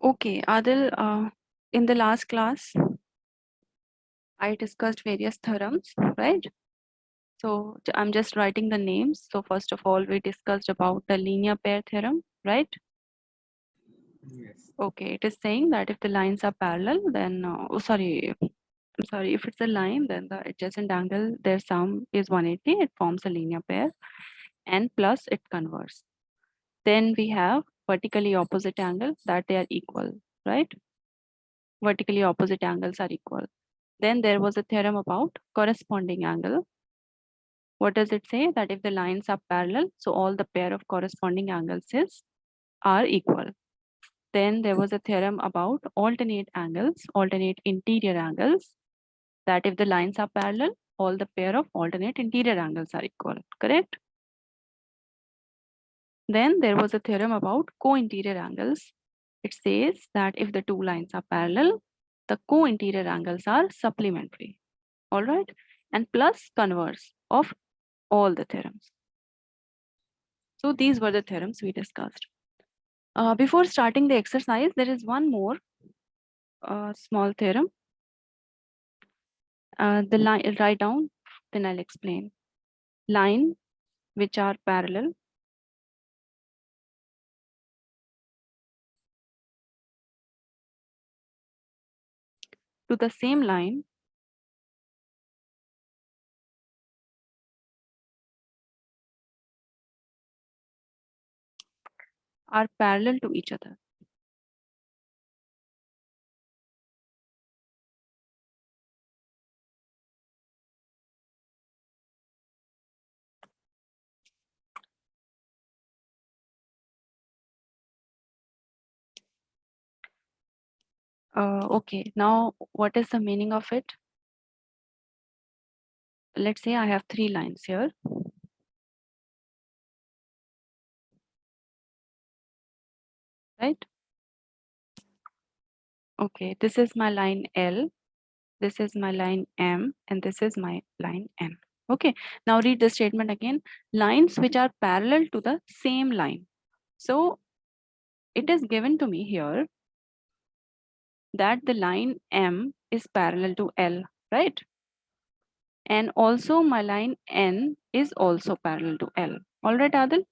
Okay, Adil, in the last class, I discussed various theorems, right? So I'm just writing the names. So first of all, we discussed about the linear pair theorem, right? Yes. Okay, it is saying that if the lines are parallel, then, I'm sorry, if it's a line, then the adjacent angle, their sum is 180, it forms a linear pair, and plus it converges. Then we have vertically opposite angles that they are equal, right? Vertically opposite angles are equal. Then there was a theorem about corresponding angle. What does it say? That if the lines are parallel, so all the pair of corresponding angles are equal. Then there was a theorem about alternate angles, alternate interior angles, that if the lines are parallel, all the pair of alternate interior angles are equal, correct? Then there was a theorem about co-interior angles. It says that if the two lines are parallel, the co-interior angles are supplementary, all right? And plus converse of all the theorems. So these were the theorems we discussed. Before starting the exercise, there is one more small theorem. The line, write down, then I'll explain. Line which are parallel to the same line are parallel to each other. Okay, now what is the meaning of it? Let's say I have three lines here. Right? Okay, this is my line L, this is my line M, and this is my line N. Okay, now read the statement again. Lines which are parallel to the same line. So it is given to me here that the line M is parallel to L, right? And also my line N is also parallel to L. All right, Adil?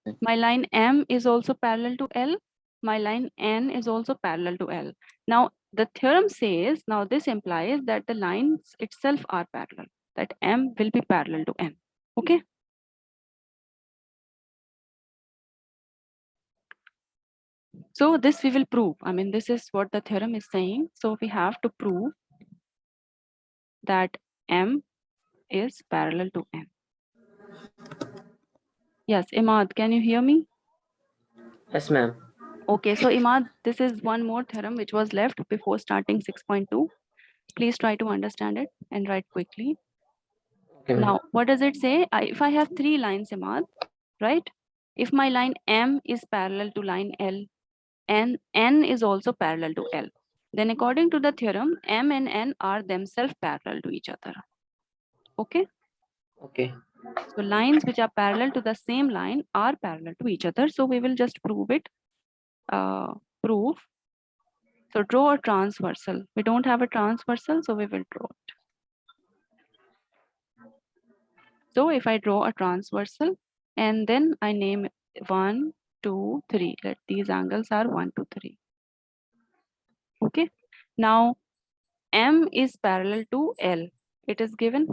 Okay. My line M is also parallel to L. My line N is also parallel to L. Now, the theorem says, now this implies that the lines itself are parallel, that M will be parallel to N. Okay? So this we will prove. I mean, this is what the theorem is saying. So we have to prove that M is parallel to N. Yes, Imad, can you hear me? Yes, ma'am. Okay, so Imad, this is one more theorem which was left before starting 6.2. Please try to understand it and write quickly. Okay, ma'am. Now, what does it say? If I have three lines, Imad, right? If my line M is parallel to line L and N is also parallel to L, then according to the theorem, M and N are themselves parallel to each other. Okay? Okay. So lines which are parallel to the same line are parallel to each other. So we will just prove it. Prove. So draw a transversal. We don't have a transversal, so we will draw it. So if I draw a transversal and then I name 1, 2, 3. Let these angles are 1, 2, 3. Okay. Now M is parallel to L. It is given.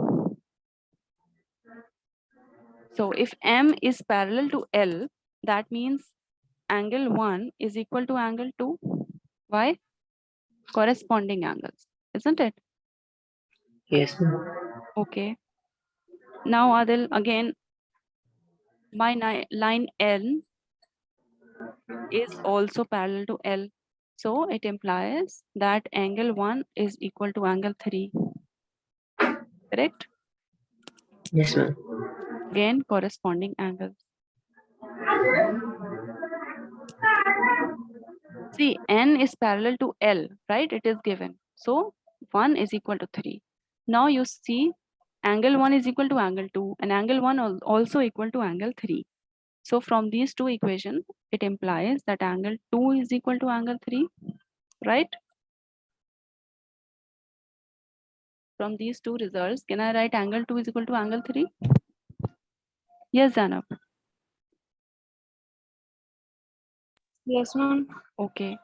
So if M is parallel to L, that means angle 1 is equal to angle 2. Why? Corresponding angles, isn't it? Yes, ma'am. Okay. Now Adil, again, my line N is also parallel to L. So it implies that angle 1 is equal to angle 3. Correct? Yes, ma'am. Again, corresponding angles. See, N is parallel to L, right? It is given. So 1 is equal to 3. Now you see angle 1 is equal to angle 2 and angle 1 also equal to angle 3. So from these two equations, it implies that angle 2 is equal to angle 3, right? From these two results, can I write angle 2 is equal to angle 3? Yes, Zanab. Yes, ma'am. Okay.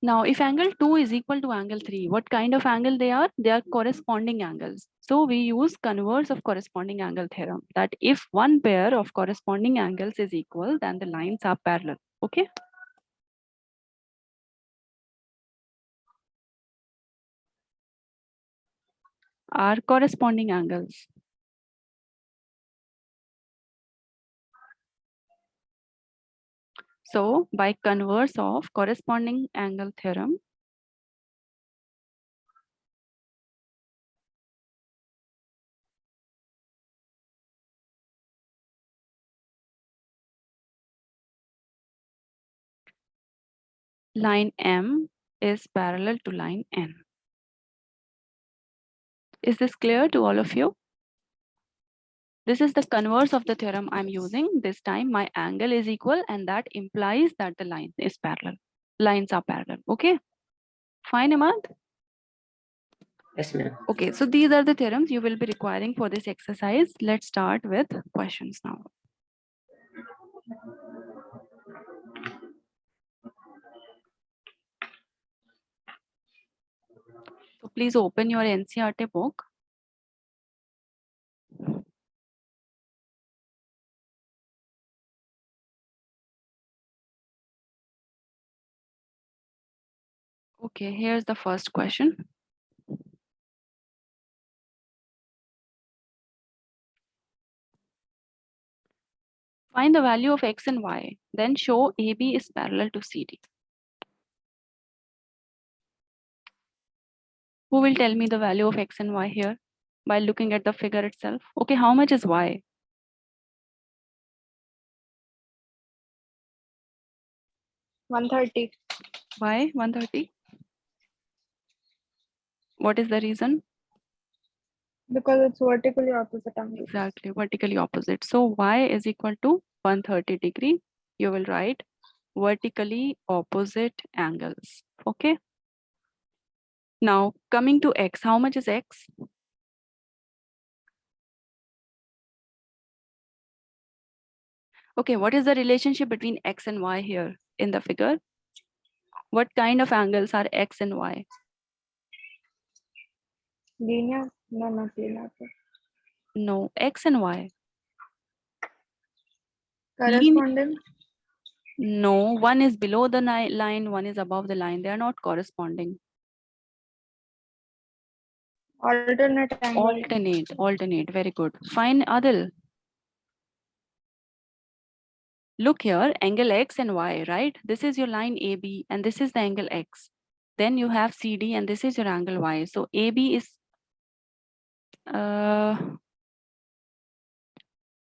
Now, if angle 2 is equal to angle 3, what kind of angle they are? They are corresponding angles. So we use converse of corresponding angle theorem, that if one pair of corresponding angles is equal, then the lines are parallel. Okay. Are corresponding angles. So by converse of corresponding angle theorem, line M is parallel to line N. Is this clear to all of you? This is the converse of the theorem I'm using. This time my angle is equal, and that implies that the line is parallel. Lines are parallel. Okay. Fine, Imad? Yes, ma'am. Okay, so these are the theorems you will be requiring for this exercise. Let's start with questions now. So please open your NCERT book. Okay, here's the first question. Find the value of x and y, then show AB is parallel to CD. Who will tell me the value of x and y here by looking at the figure itself? Okay, how much is y? 130. Why 130? What is the reason? Because it's vertically opposite angles. Exactly, vertically opposite. So y is equal to 130 degree. You will write vertically opposite angles. Okay. Now coming to x, how much is x? Okay, what is the relationship between x and y here in the figure? What kind of angles are x and y? Linear? No, not linear. No, x and y. Corresponding? No, one is below the line, one is above the line. They are not corresponding. Alternate angle. Alternate. Very good. Fine, Adil. Look here, angle x and y, right? This is your line AB and this is the angle x. Then you have CD and this is your angle y. So AB is,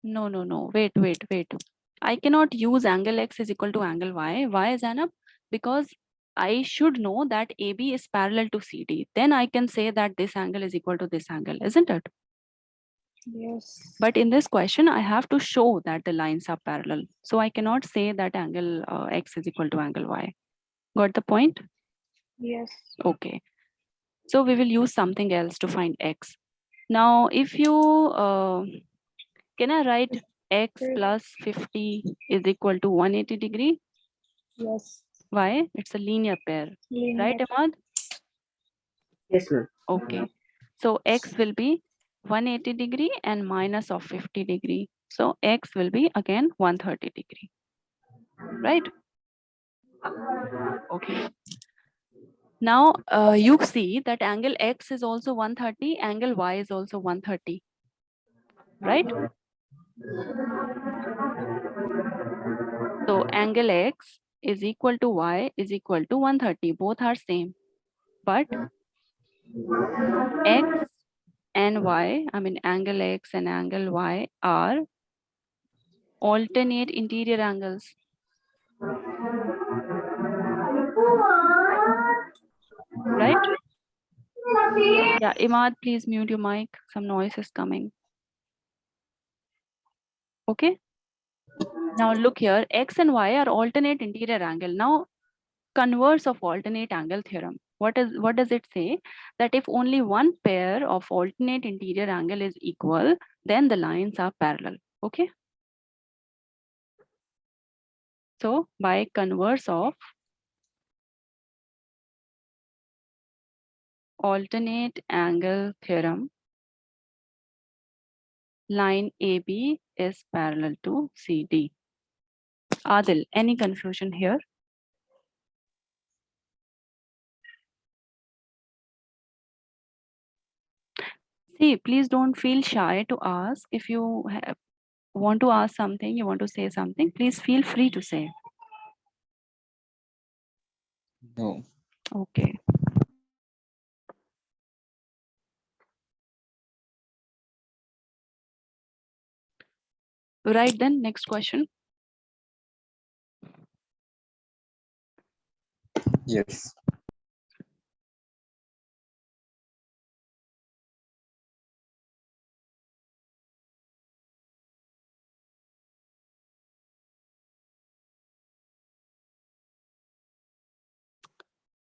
no, wait. I cannot use angle x is equal to angle y. Why, Zainab? Because I should know that AB is parallel to CD. Then I can say that this angle is equal to this angle, isn't it? Yes. But in this question, I have to show that the lines are parallel. So I cannot say that angle x is equal to angle y. Got the point? Yes. Okay. So we will use something else to find x. Now, if you, can I write x plus 50 is equal to 180 degree? Yes. Why? It's a linear pair. Linear. Right, Ahmad? Yes, ma'am. Okay. So x will be 180 degree and minus of 50 degree. So x will be again 130 degree. Right? Okay. Now you see that angle x is also 130, angle y is also 130. Right? So angle x is equal to y is equal to 130. Both are same. But x and y, I mean angle x and angle y are alternate interior angles. Right? Yeah, Imad, please mute your mic. Some noise is coming. Okay? Now look here, x and y are alternate interior angle. Now converse of alternate angle theorem. What does it say? That if only one pair of alternate interior angle is equal, then the lines are parallel. Okay. So by converse of alternate angle theorem, line AB is parallel to CD. Adil, any confusion here? See, please don't feel shy to ask. If you want to ask something, you want to say something, please feel free to say. No. Okay. Right then, next question. Yes.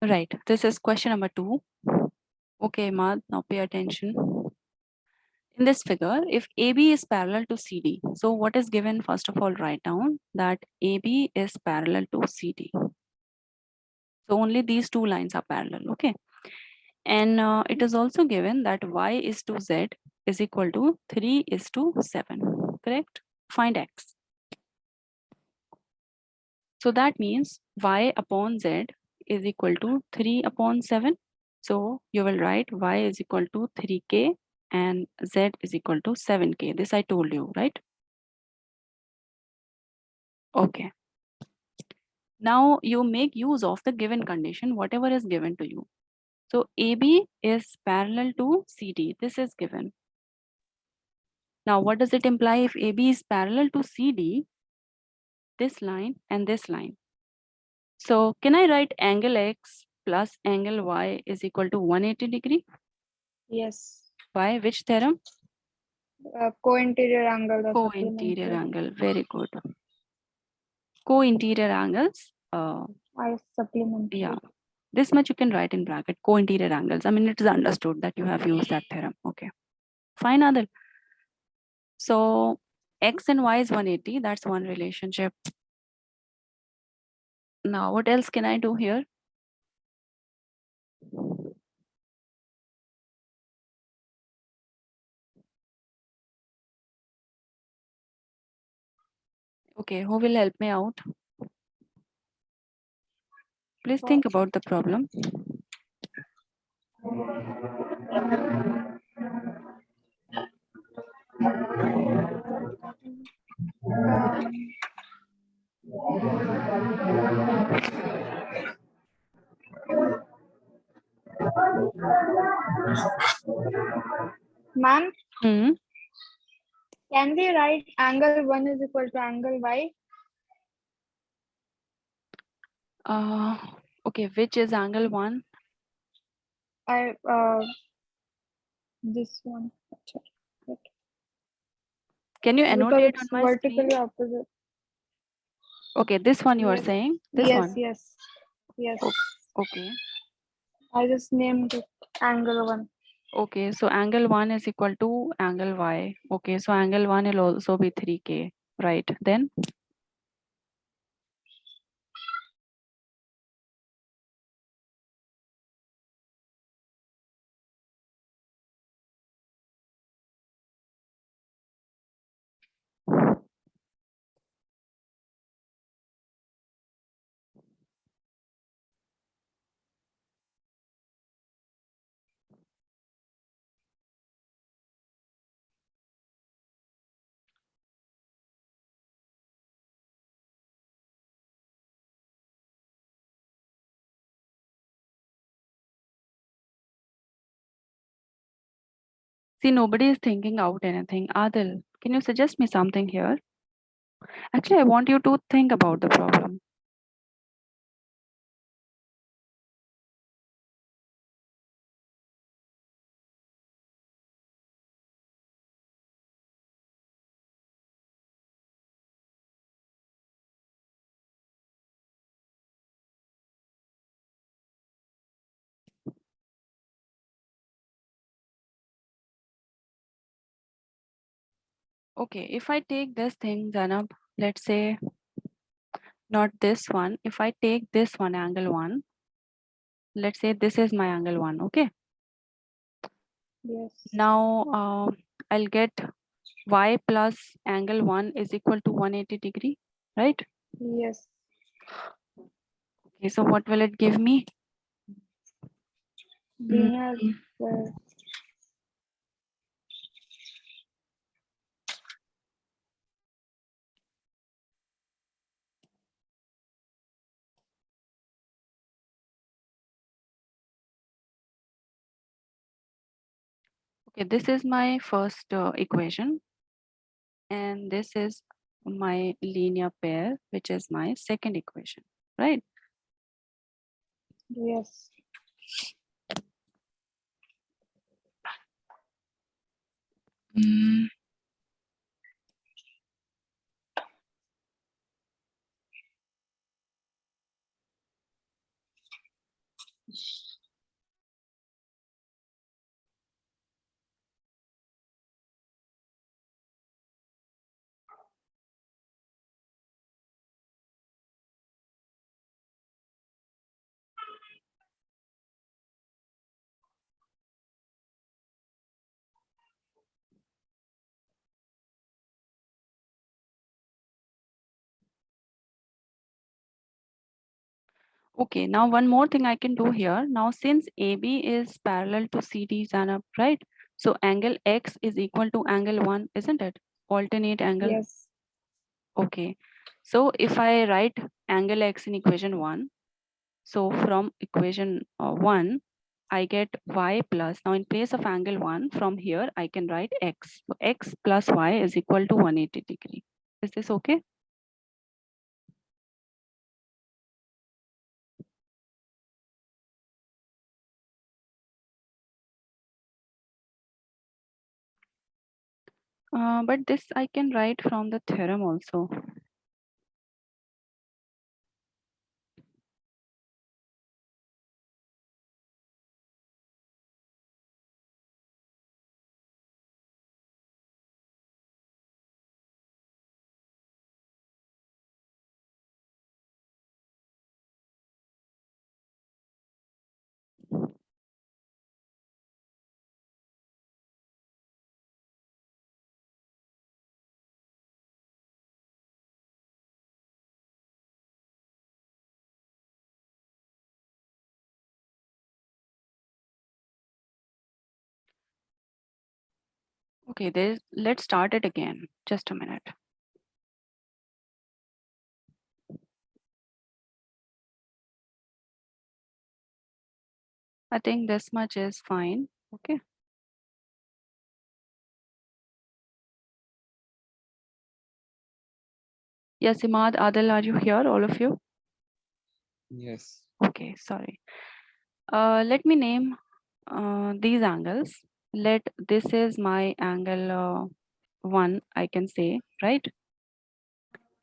Right, this is question number 2. Okay, Mad, now pay attention. In this figure, if AB is parallel to CD, so what is given? First of all, write down that AB is parallel to CD. So only these two lines are parallel, okay? And it is also given that y is to z is equal to 3 is to 7, correct? Find x. So that means y upon z is equal to 3 upon 7. So you will write y is equal to 3k and z is equal to 7k. This I told you, right? Okay. Now you make use of the given condition, whatever is given to you. So AB is parallel to CD. This is given. Now what does it imply? If AB is parallel to CD, this line and this line. So can I write angle X plus angle Y is equal to 180 degree? Yes. By which theorem? Co-interior angle, the Co-interior supplementary. angle. Very good. Co-interior angles. I supplementary. Yeah. This much you can write in bracket. Co-interior angles. I mean, it is understood that you have used that theorem. Okay. Fine, Adil. So X and Y is 180. That's one relationship. Now, what else can I do here? Okay, who will help me out? Please think about the problem. Ma'am, Hmm. can we write angle 1 is equal to angle y? Okay, which is angle 1? This one. Can you Because annotate on it's my screen? vertically opposite. Okay, this one you are Yes. saying? This Yes, one? yes, yes. Okay. I just named it angle 1. Okay, so angle 1 is equal to angle y. Okay, so angle 1 will also be 3k, right? Then see, nobody is thinking out anything. Adil, can you suggest me something here? Actually, I want you to think about the problem. Okay, if I take this thing, Janab, let's say not this one. If I take this one, angle 1, let's say this is my angle 1, okay? Yes. Now I'll get y plus angle 1 is equal to 180 degree, right? Yes. Okay, so what will it give me? Linear. Mm, Okay, this is my first equation, and this is my linear pair, which is my second equation, right? Yes. Mm, Okay, now one more thing I can do here. Now, since AB is parallel to CD, Janab, right? So angle X is equal to angle 1, isn't it? Alternate angle. Yes. Okay. So if I write angle X in equation 1, so from equation 1, I get y plus, now in place of angle 1, from here I can write x. So x plus y is equal to 180 degree. Is this okay? But this I can write from the theorem also. Okay, let's start it again. Just a minute. I think this much is fine. Okay. Yes, Imad, Adil, are you here, all of you? Yes. Okay, sorry. Let me name these angles. Let this is my angle 1, I can say, right?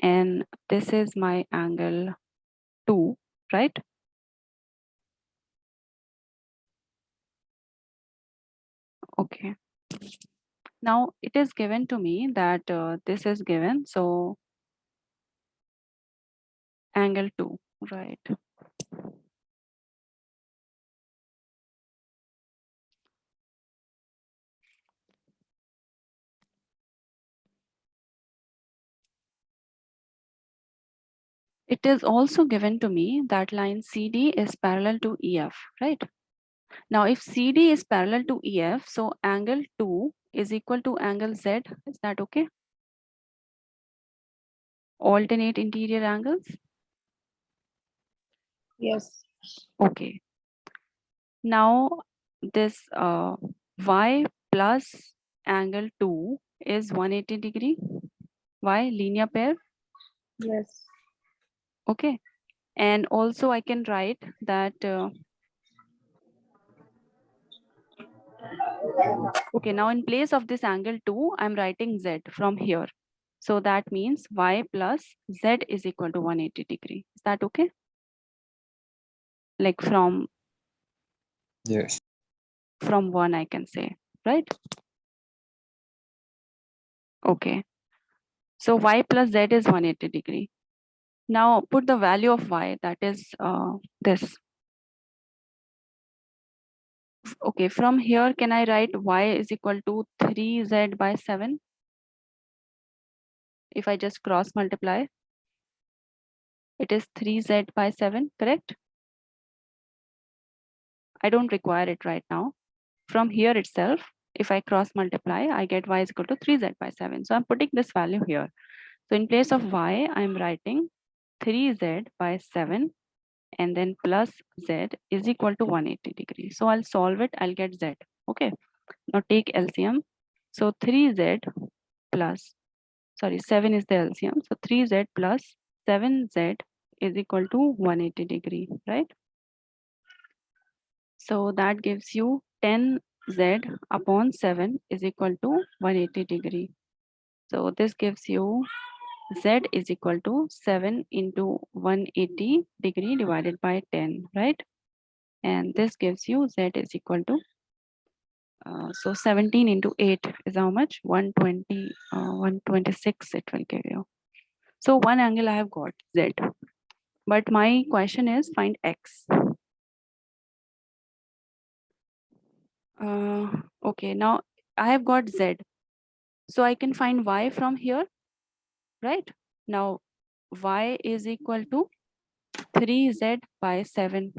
And this is my angle 2, right? Okay. Now it is given to me that this is given, so angle 2, right? It is also given to me that line CD is parallel to EF, right? Now, if CD is parallel to EF, so angle 2 is equal to angle Z. Is that okay? Alternate interior angles? Yes. Okay. Now, this Y plus angle 2 is 180 degree. Y linear pair. Yes. Okay. And also I can write that, okay, now in place of this angle 2, I'm writing Z from here. So that means Y plus Z is equal to 180 degree. Is that okay? Like from Yes. 1, I can say, right? Okay. So y plus z is 180 degree. Now put the value of y, that is this. Okay, from here, can I write y is equal to 3z by 7? If I just cross multiply, it is 3z by 7, correct? I don't require it right now. From here itself, if I cross multiply, I get y is equal to 3z by 7. So I'm putting this value here. So in place of y, I'm writing 3z by 7 and then plus z is equal to 180 degrees. So I'll solve it, I'll get z. Okay, now take LCM. So 3z plus, sorry, 7 is the LCM. So 3z plus 7z is equal to 180 degree, right? So that gives you 10z upon 7 is equal to 180 degree. So this gives you z is equal to 7 into 180 degree divided by 10, right? And this gives you z is equal to, so 17 into 8 is how much? 120, 126 it will give you. So one angle I have got, z. But my question is find x. Okay, now I have got z. So I can find y from here, right? Now y is equal to 3z by 7.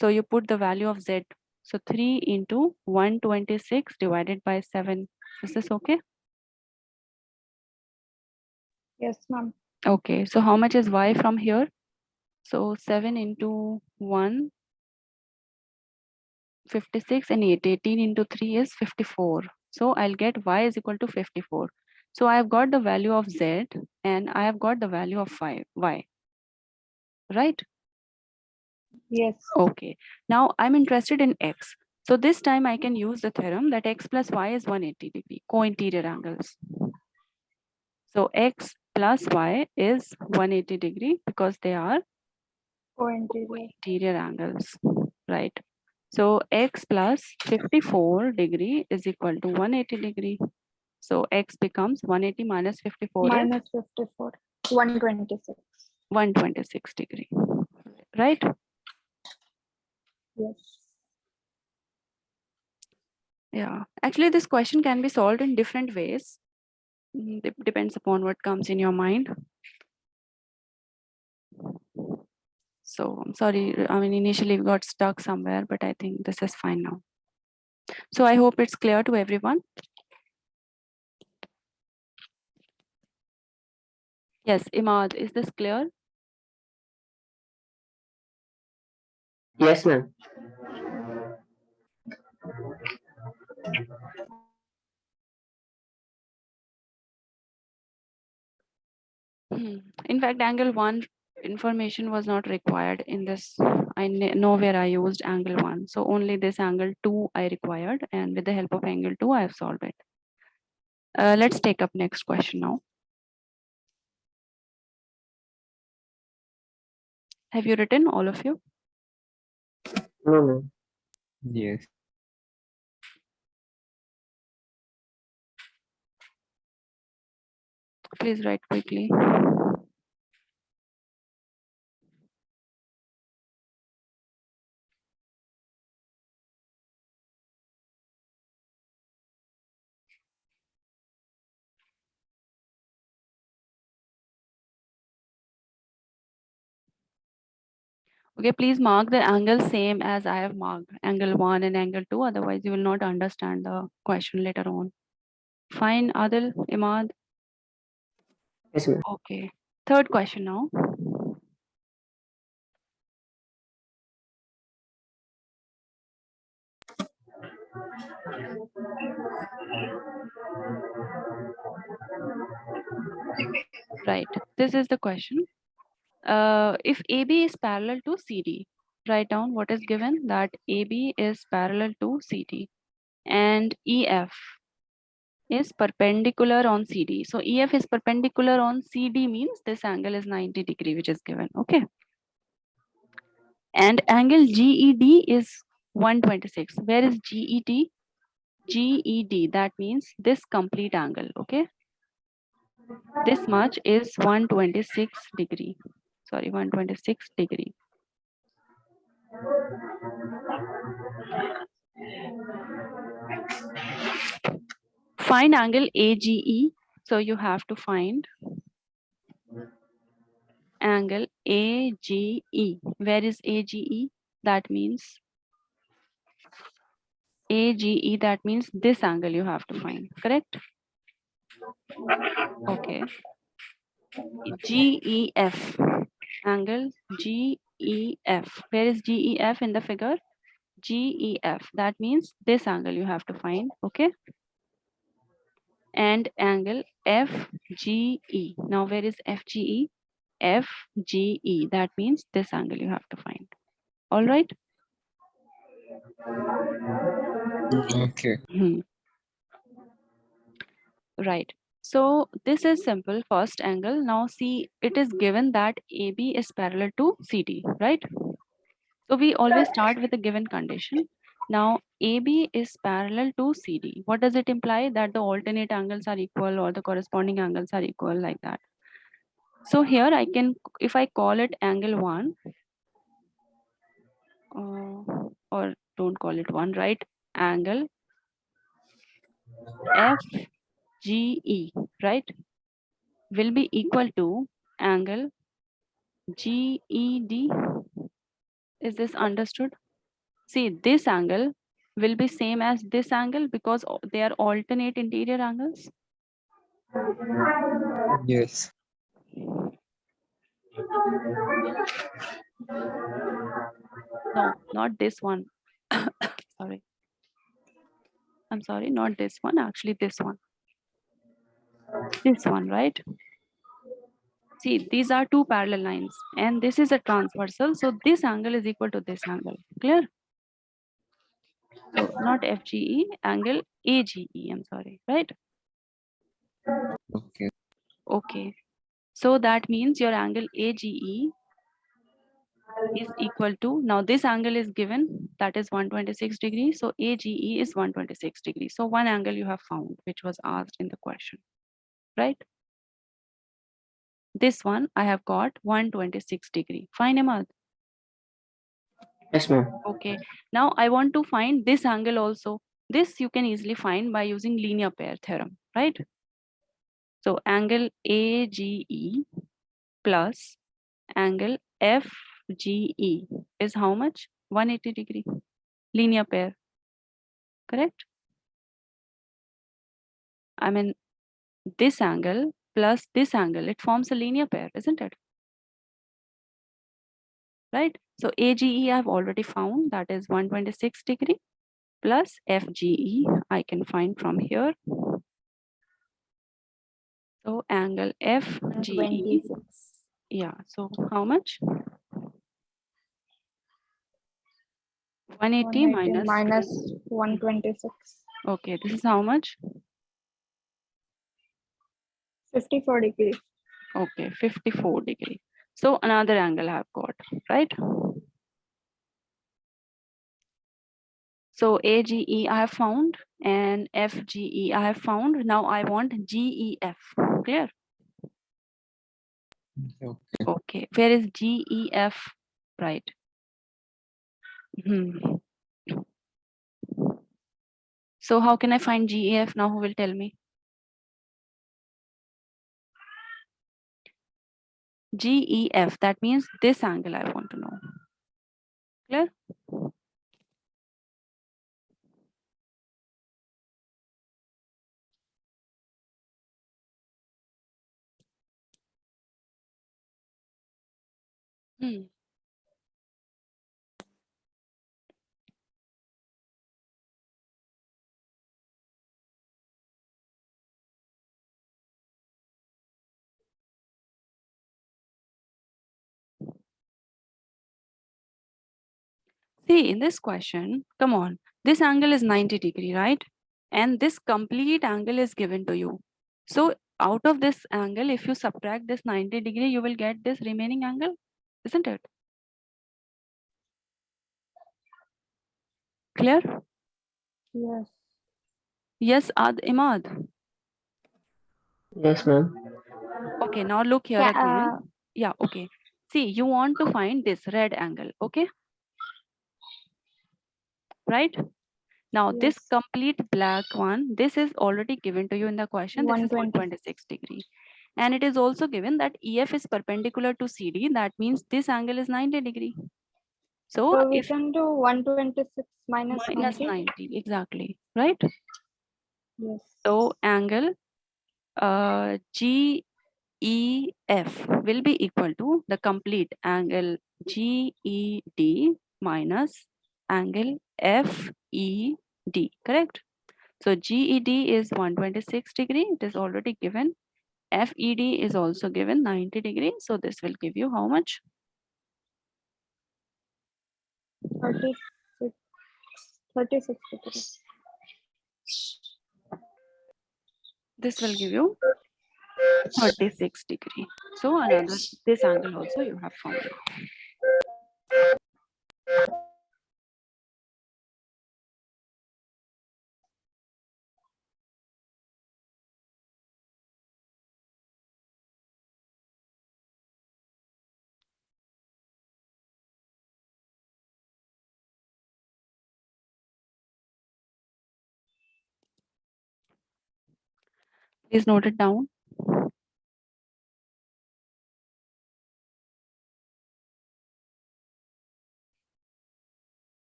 So you put the value of z. So 3 into 126 divided by 7. Is this okay? Yes, ma'am. Okay, so how much is y from here? So 7 into 1, 56 and 8. 18 into 3 is 54. So I'll get y is equal to 54. So I've got the value of z and I have got the value of y, right? Yes. Okay, now I'm interested in x. So this time I can use the theorem that x plus y is 180 degree, co-interior angles. So x plus y is 180 degree because they are Co-interior. interior angles, right? So x plus 54 degree is equal to 180 degree. So x becomes 180 minus 54 is Minus 54. 126. 126 degree, right? Yes. Yeah, actually this question can be solved in different ways. It depends upon what comes in your mind. So I'm sorry, I mean, initially we got stuck somewhere, but I think this is fine now. So I hope it's clear to everyone. Yes, Imad, is this clear? Yes, ma'am. In fact, angle 1 information was not required in this. I know where I used angle 1. So only this angle 2 I required. And with the help of angle 2, I have solved it. Let's take up next question now. Have you written, all of you? No, ma'am. Yes. Please write quickly. Okay, please mark the angle same as I have marked, angle 1 and angle 2. Otherwise, you will not understand the question later on. Fine, Adil, Imad. Yes, ma'am. Okay, third question now. Right, this is the question. If AB is parallel to CD, write down what is given, that AB is parallel to CD and EF is perpendicular on CD. So EF is perpendicular on CD means this angle is 90 degree, which is given. Okay. And angle GED is 126. Where is GED? GED, that means this complete angle. Okay. This much is 126 degree. Sorry, 126 degree. Find angle AGE. So you have to find angle AGE. Where is AGE? That means AGE, that means this angle you have to find, correct? Okay. GEF, angle GEF. Where is GEF in the figure? GEF, that means this angle you have to find, okay? And angle FGE. Now where is FGE? FGE, that means this angle you have to find. All right? Okay. Right. So this is simple first angle. Now see, it is given that AB is parallel to CD, right? So we always start with a given condition. Now AB is parallel to CD. What does it imply? That the alternate angles are equal or the corresponding angles are equal, like that. So here I can, if I call it angle 1, or don't call it 1, right? Angle FGE, right? Will be equal to angle GED. Is this understood? See, this angle will be same as this angle because they are alternate interior angles. Yes. No, not this one. Sorry. I'm sorry, not this one. Actually, this one. This one, right? See, these are two parallel lines and this is a transversal. So this angle is equal to this angle. Clear? So not FGE, angle AGE, I'm sorry, right? Okay. Okay. So that means your angle AGE is equal to, now this angle is given, that is 126 degrees. So AGE is 126 degrees. So one angle you have found, which was asked in the question, right? This one I have got 126 degree. Fine, Ahmad? Yes, ma'am. Okay. Now I want to find this angle also. This you can easily find by using linear pair theorem, right? So angle AGE plus angle FGE is how much? 180 degree. Linear pair, correct? I mean, this angle plus this angle, it forms a linear pair, isn't it? Right? So AGE I've already found, that is 126 degree plus FGE I can find from here. So angle FGE, 26. yeah, so how much? 180 minus 126. okay, this is how much? 54 degrees. Okay, 54 degree. So another angle I've got, right? So AGE I have found and FGE I have found. Now I want GEF. Clear? Okay. Okay. Where is GEF? Right. Hmm. So how can I find GEF now? Who will tell me? GEF, that means this angle I want to know. Clear? Hmm. See, in this question, come on, this angle is 90 degree, right? And this complete angle is given to you. So out of this angle, if you subtract this 90 degree, you will get this remaining angle, isn't it? Clear? Yes. Yes, Imad. Yes, ma'am. Okay, now look here Ca- again. Yeah, okay. See, you want to find this red angle, okay? Right? Now this Yes. complete black one, this is already given to you in the question. This is 120. 126 degree. And it is also given that EF is perpendicular to CD. That means this angle is 90 degree. So So we if can do 126 minus minus 90. 90, exactly, right? Yes. So angle GEF will be equal to the complete angle GED minus angle FED, correct? So GED is 126 degree, it is already given. FED is also given 90 degree. So this will give you how much? 36, 36 degrees. This will give you 36 degree. So another, this angle also you have found out. Please note it down.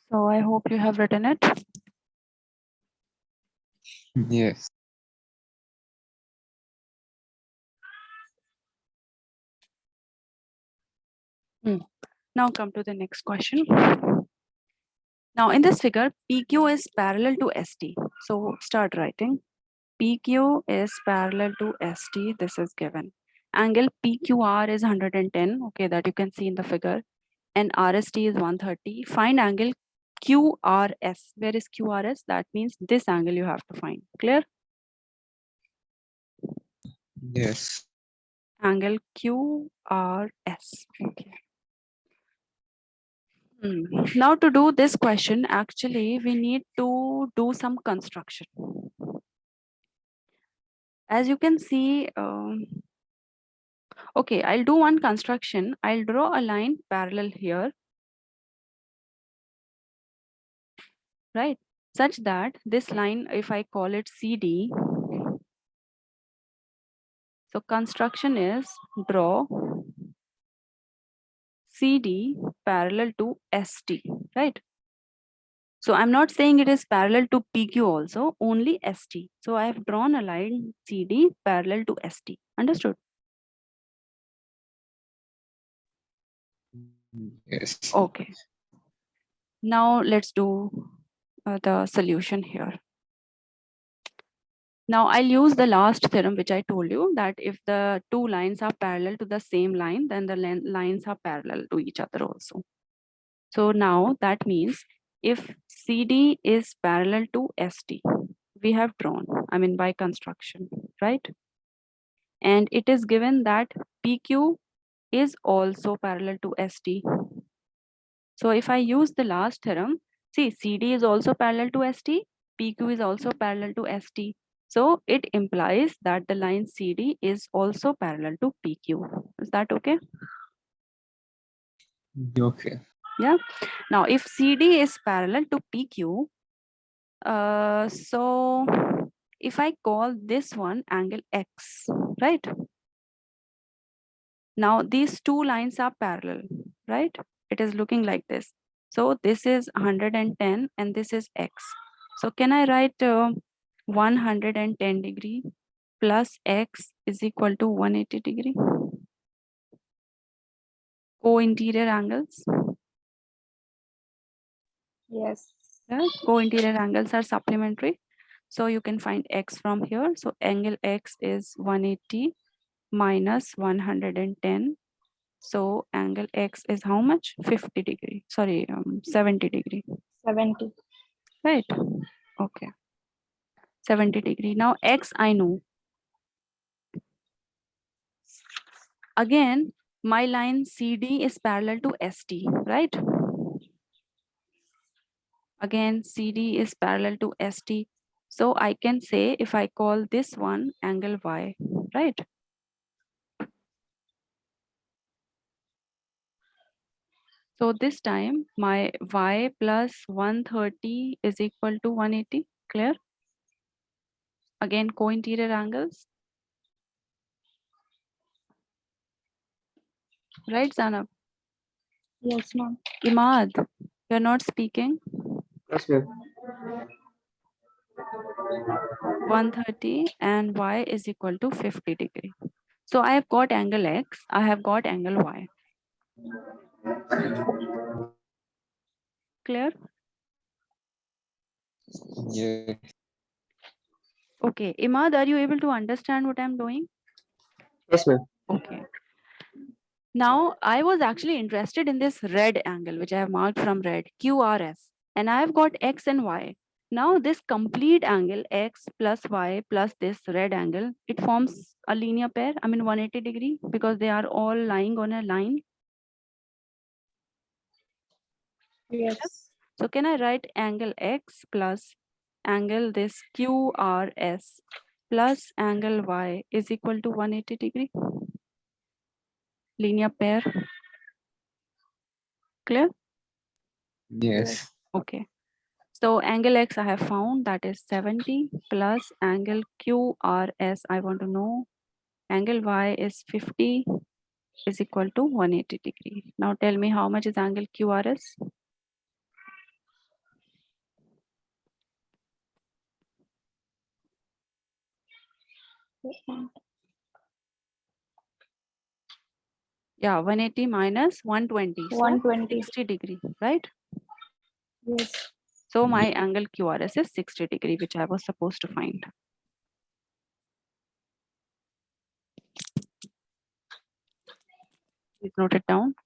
So I hope you have written it. Yes. Now come to the next question. Now in this figure, PQ is parallel to ST. So start writing. PQ is parallel to ST. This is given. Angle PQR is 110. Okay, that you can see in the figure. And RST is 130. Find angle QRS. Where is QRS? That means this angle you have to find. Clear? Yes. Angle QRS. Okay. Now to do this question, actually we need to do some construction. As you can see, okay, I'll do one construction. I'll draw a line parallel here, right? Such that this line, if I call it CD, so construction is draw CD parallel to ST, right? So I'm not saying it is parallel to PQ also, only ST. So I have drawn a line CD parallel to ST. Understood? Yes. Okay. Now let's do the solution here. Now I'll use the last theorem which I told you, that if the two lines are parallel to the same line, then the lines are parallel to each other also. So now that means if CD is parallel to ST, we have drawn, I mean by construction, right? And it is given that PQ is also parallel to ST. So if I use the last theorem, see CD is also parallel to ST, PQ is also parallel to ST. So it implies that the line CD is also parallel to PQ. Is that okay? Okay. Yeah. Now if CD is parallel to PQ, so if I call this one angle X, right? Now these two lines are parallel, right? It is looking like this. So this is 110 and this is X. So can I write 110 degree plus X is equal to 180 degree? Co-interior angles. Yes. Yeah? Co-interior angles are supplementary. So you can find X from here. So angle X is 180 minus 110. So angle X is how much? 50 degree. Sorry, 70 degree. 70. Right. Okay. 70 degree. Now X I know. Again, my line CD is parallel to ST, right? Again, CD is parallel to ST. So I can say if I call this one angle Y, right? So this time my Y plus 130 is equal to 180, clear? Again, co-interior angles, right, Zanab? Yes, ma'am. Imad, you're not speaking. Yes, ma'am. 130 and Y is equal to 50 degree. So I have got angle X, I have got angle Y. Clear? Yes. Okay, Imad, are you able to understand what I'm doing? Yes, ma'am. Okay. Now I was actually interested in this red angle, which I have marked from red, QRS, and I have got X and Y. Now this complete angle X plus Y plus this red angle, it forms a linear pair, I mean 180 degree, because they are all lying on a line. Yes. So can I write angle X plus angle this QRS plus angle Y is equal to 180 degree? Linear pair. Clear? Yes. Okay. So angle X I have found, that is 70 plus angle QRS I want to know. Angle Y is 50 is equal to 180 degree. Now tell me how much is angle QRS? Yeah, 180 minus 120. So 120. 60 degree, right? Yes. So my angle QRS is 60 degree, which I was supposed to find. Please note it down.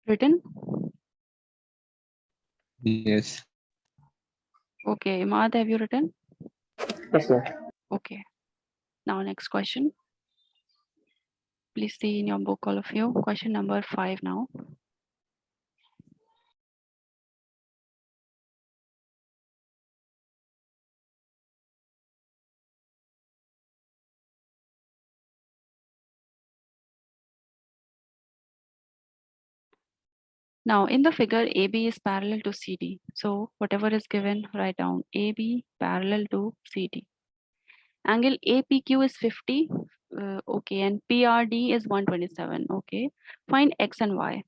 Written? Yes. Okay, Imad, have you written? Yes, ma'am. Okay. Now next question. Please see in your book, all of you. Question number 5 now. Now in the figure, AB is parallel to CD. So whatever is given, write down AB parallel to CD. Angle APQ is 50. Okay, and PRD is 127. Okay, find X and Y.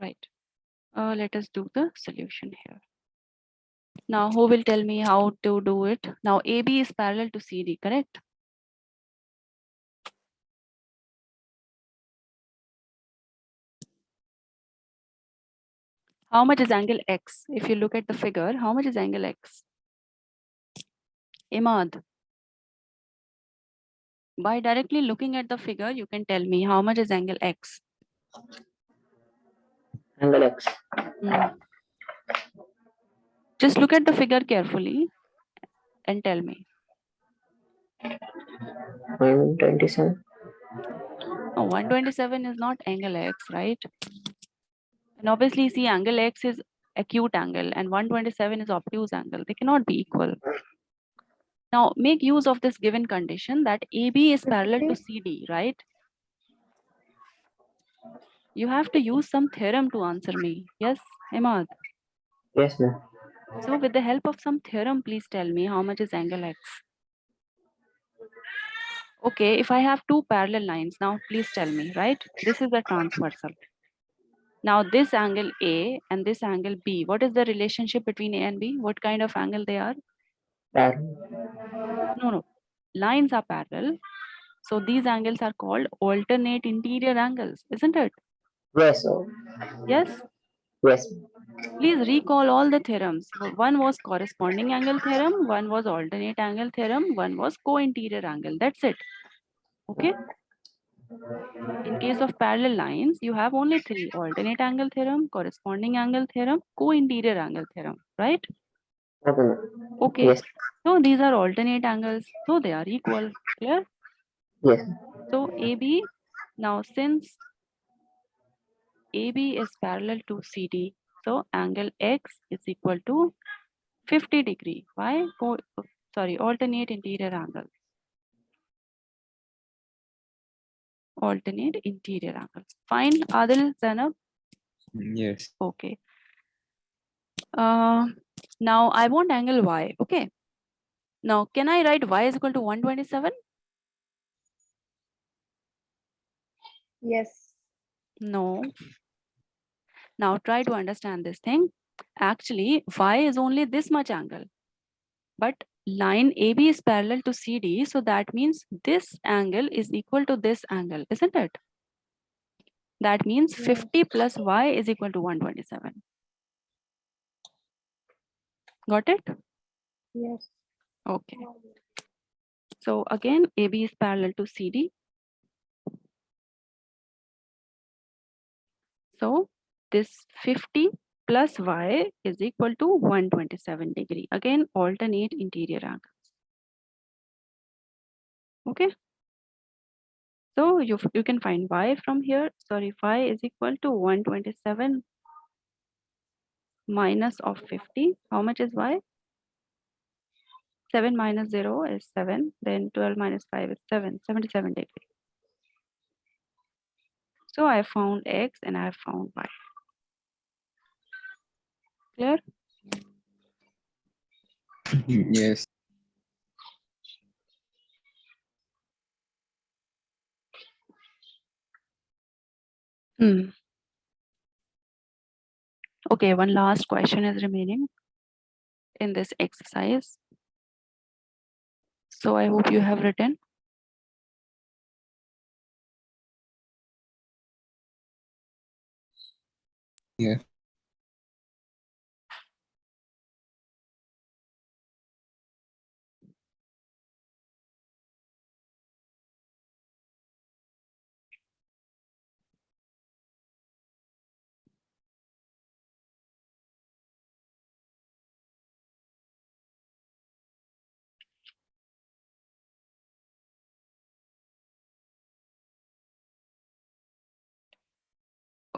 Right. Let us do the solution here. Now, who will tell me how to do it? Now, AB is parallel to CD, correct? How much is angle X? If you look at the figure, how much is angle X? Imad, by directly looking at the figure, you can tell me how much is angle X. Angle X. Just look at the figure carefully and tell me. 127. No, 127 is not angle X, right? And obviously, see, angle X is acute angle and 127 is obtuse angle. They cannot be equal. Now, make use of this given condition that AB is parallel to CD, right? You have to use some theorem to answer me. Yes, Imad? Yes, ma'am. So with the help of some theorem, please tell me how much is angle X. Okay, if I have two parallel lines, now please tell me, right? This is the transversal. Now this angle A and this angle B, what is the relationship between A and B? What kind of angle they are? Parallel. No. Lines are parallel. So these angles are called alternate interior angles, isn't it? Yes, sir. Yes? Yes. Please recall all the theorems. One was corresponding angle theorem, one was alternate angle theorem, one was co-interior angle. That's it. Okay? In case of parallel lines, you have only three: alternate angle theorem, corresponding angle theorem, co-interior angle theorem, right? Okay, ma'am. Okay. Yes. So these are alternate angles, so they are equal. Clear? Yes. So AB, now since AB is parallel to CD, so angle X is equal to 50 degree. Why? Alternate interior angles. Alternate interior angles. Fine, Adil, Zainab? Yes. Okay. Now I want angle Y. Okay. Now, can I write Y is equal to 127? Yes. No. Now try to understand this thing. Actually, Y is only this much angle, but line AB is parallel to CD, so that means this angle is equal to this angle, isn't it? That means 50 plus Y is equal to 127. Got it? Yes. Okay. So again, AB is parallel to CD. So this 50 plus Y is equal to 127 degree. Again, alternate interior angles. Okay. So you can find Y from here. Sorry, Y is equal to 127 minus of 50. How much is Y? 7 minus 0 is 7. Then 12 minus 5 is 7. 77 degree. So I found X and I found Y. Clear? Yes. Hmm. Okay, one last question is remaining in this exercise. So I hope you have written. Yeah.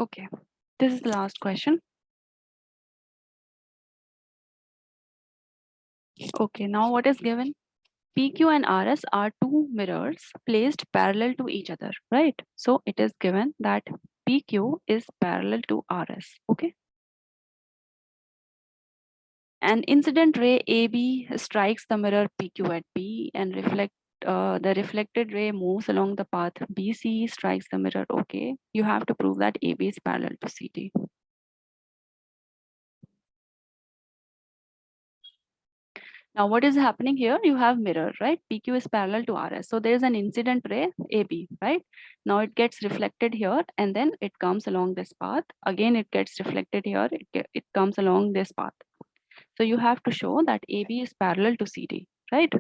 Okay, this is the last question. Okay, now what is given? PQ and RS are two mirrors placed parallel to each other, right? So it is given that PQ is parallel to RS, okay? An incident ray AB strikes the mirror PQ at B and the reflected ray moves along the path BC, strikes the mirror, okay? You have to prove that AB is parallel to CD. Now, what is happening here? You have mirror, right? PQ is parallel to RS. So there's an incident ray AB, right? Now it gets reflected here and then it comes along this path. Again, it gets reflected here. It comes along this path. So you have to show that AB is parallel to CD, right?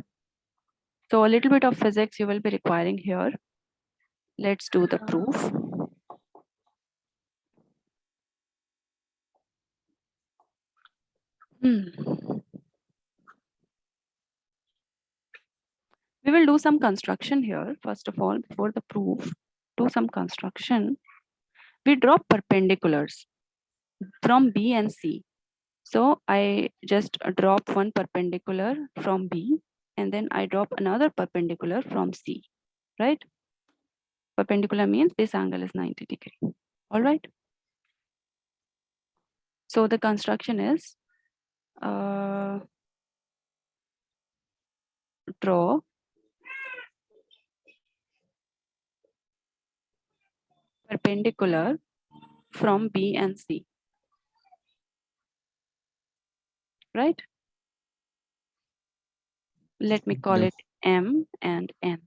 So a little bit of physics you will be requiring here. Let's do the proof. We will do some construction here. First of all, before the proof, do some construction. We draw perpendiculars from B and C. So I just drop one perpendicular from B and then I drop another perpendicular from C, right? Perpendicular means this angle is 90 degree. All right. So the construction is draw perpendicular from B and C, right? Let me call Yes. it M and N.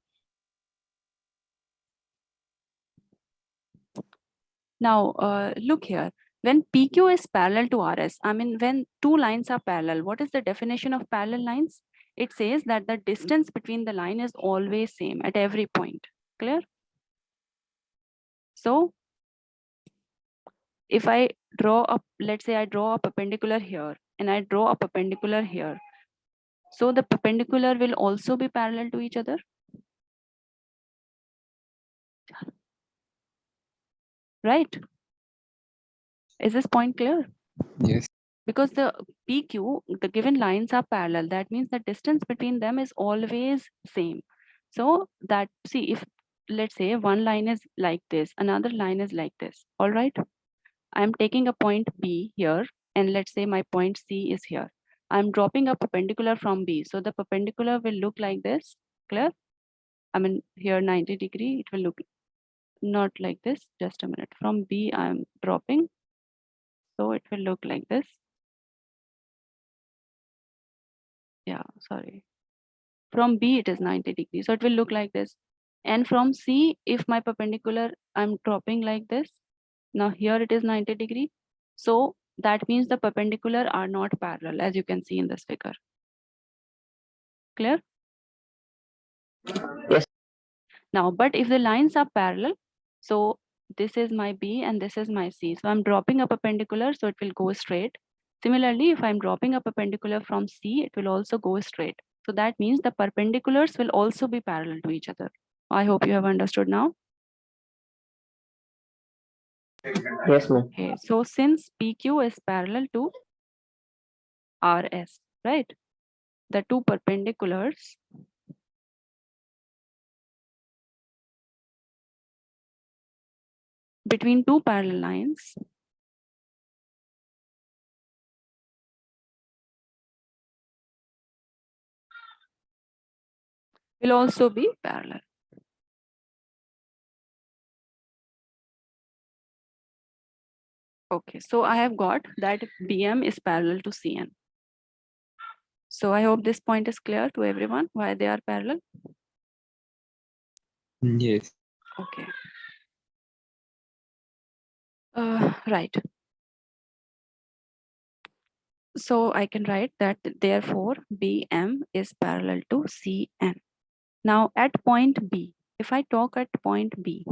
Now, look here. When PQ is parallel to RS, I mean, when two lines are parallel, what is the definition of parallel lines? It says that the distance between the line is always same at every point. Clear? So, if I draw up, let's say I draw a perpendicular here and I draw a perpendicular here. So the perpendicular will also be parallel to each other, right? Is this point clear? Yes. Because the PQ, the given lines are parallel. That means the distance between them is always same. So that, see, if let's say one line is like this, another line is like this, all right? I'm taking a point B here, and let's say my point C is here. I'm dropping a perpendicular from B. So the perpendicular will look like this, clear? I mean, here 90 degree, it will look not like this. Just a minute. From B, I'm dropping. So it will look like this. Yeah, sorry. From B, it is 90 degrees. So it will look like this. And from C, if my perpendicular, I'm dropping like this. Now here it is 90 degree. So that means the perpendicular are not parallel, as you can see in this figure. Clear? Yes. Now, but if the lines are parallel, so this is my B and this is my C. So I'm dropping a perpendicular, so it will go straight. Similarly, if I'm dropping a perpendicular from C, it will also go straight. So that means the perpendiculars will also be parallel to each other. I hope you have understood now. Yes, ma'am. Okay, so since PQ is parallel to RS, right? The two perpendiculars between two parallel lines will also be parallel. Okay, so I have got that BM is parallel to CN. So I hope this point is clear to everyone why they are parallel. Yes. Okay. Right. So I can write that therefore BM is parallel to CN. Now at point B, if I talk at point B,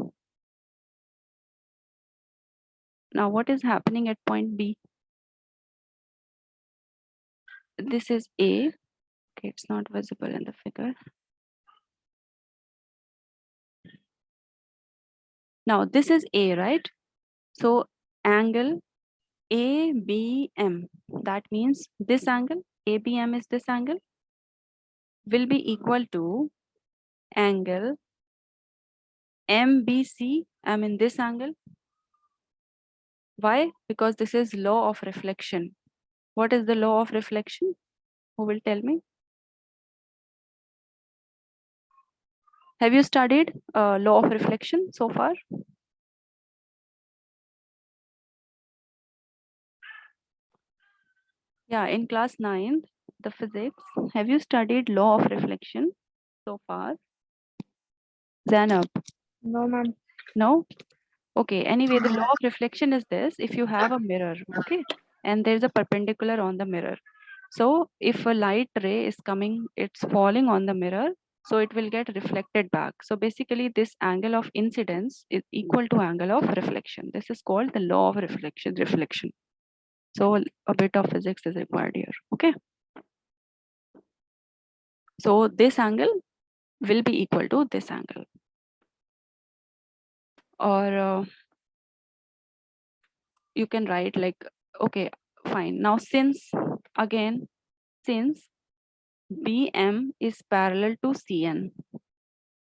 now what is happening at point B? This is A. Okay, it's not visible in the figure. Now this is A, right? So angle ABM, that means this angle, ABM is this angle, will be equal to angle MBC, I mean this angle. Why? Because this is law of reflection. What is the law of reflection? Who will tell me? Have you studied law of reflection so far? Yeah, in class 9, the physics. Have you studied law of reflection so far? Zainab? No, ma'am. No? Okay, anyway, the law of reflection is this. If you have a mirror, okay, and there's a perpendicular on the mirror. So if a light ray is coming, it's falling on the mirror, so it will get reflected back. So basically this angle of incidence is equal to angle of reflection. This is called the law of reflection. So a bit of physics is required here, okay? So this angle will be equal to this angle. Or you can write like, okay, fine. Now since BM is parallel to CN,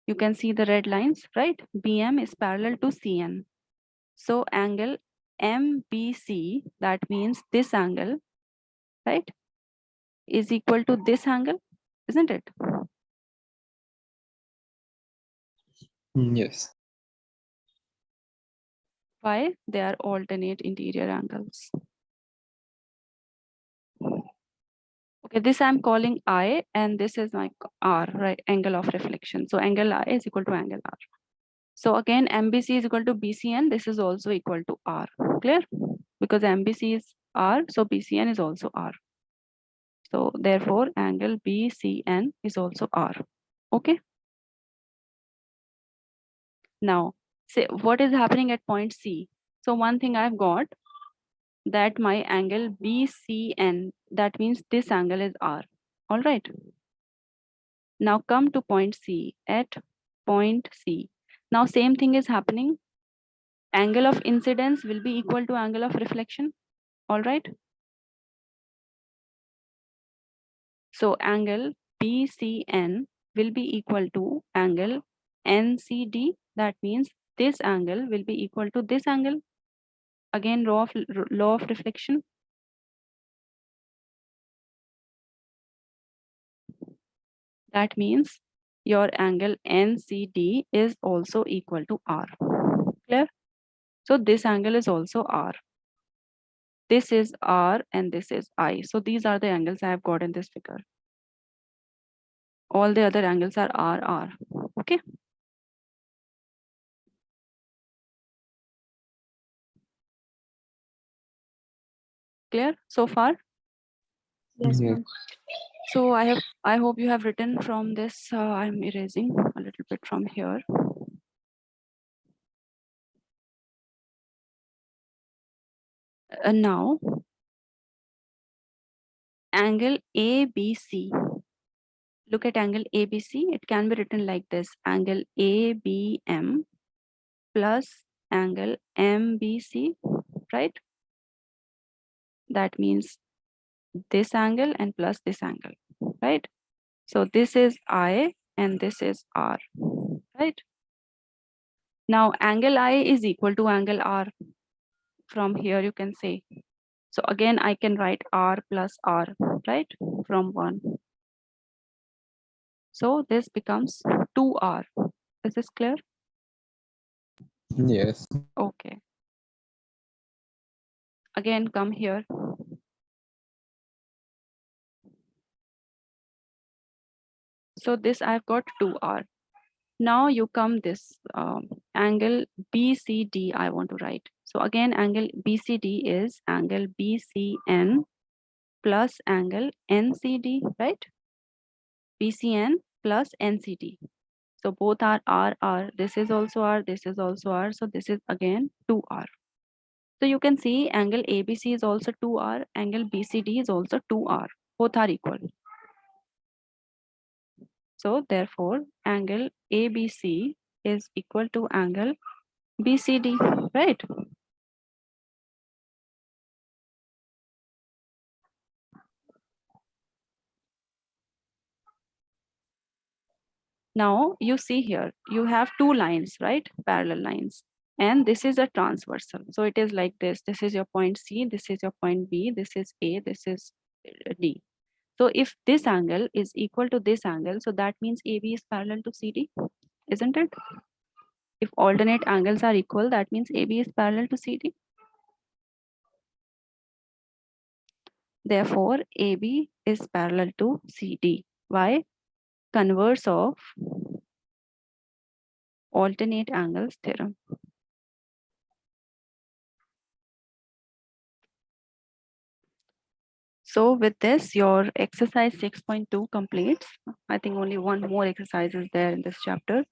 you can see the red lines, right? BM is parallel to CN. So angle MBC, that means this angle, right, is equal to this angle, isn't it? Yes. Why? They are alternate interior angles. Okay, this I'm calling I and this is my R, right? Angle of reflection. So angle I is equal to angle R. So again, MBC is equal to BCN. This is also equal to R. Clear? Because MBC is R, so BCN is also R. So therefore, angle BCN is also R. Okay. Now, say what is happening at point C. So one thing I've got that my angle BCN, that means this angle is R. All right. Now come to point C. At point C. Now same thing is happening. Angle of incidence will be equal to angle of reflection. All right. So angle BCN will be equal to angle NCD. That means this angle will be equal to this angle. Again, law of reflection. That means your angle NCD is also equal to R. Clear? So this angle is also R. This is R and this is I. So these are the angles I have got in this figure. All the other angles are R. Okay. Clear so far? Yes, Yes. ma'am. So I hope you have written from this. I'm erasing a little bit from here. Now angle ABC. Look at angle ABC. It can be written like this: angle ABM plus angle MBC, right? That means this angle and plus this angle, right? So this is I and this is R, right? Now angle I is equal to angle R. From here you can say. So again I can write R plus R, right? From 1. So this becomes 2R. Is this clear? Yes. Okay. Again come here. So this I've got 2R. Now you come this angle BCD I want to write. So again angle BCD is angle BCN plus angle NCD, right? BCN plus NCD. So both are R. This is also R. This is also R. So this is again 2R. So you can see angle ABC is also 2R. Angle BCD is also 2R. Both are equal. So therefore, angle ABC is equal to angle BCD, right? Now you see here, you have two lines, right? Parallel lines. And this is a transversal. So it is like this. This is your point C, this is your point B, this is A, this is D. So if this angle is equal to this angle, so that means AB is parallel to CD, isn't it? If alternate angles are equal, that means AB is parallel to CD. Therefore, AB is parallel to CD. Why? Converse of alternate angles theorem. So with this, your exercise 6.2 completes. I think only one more exercise is there in this chapter.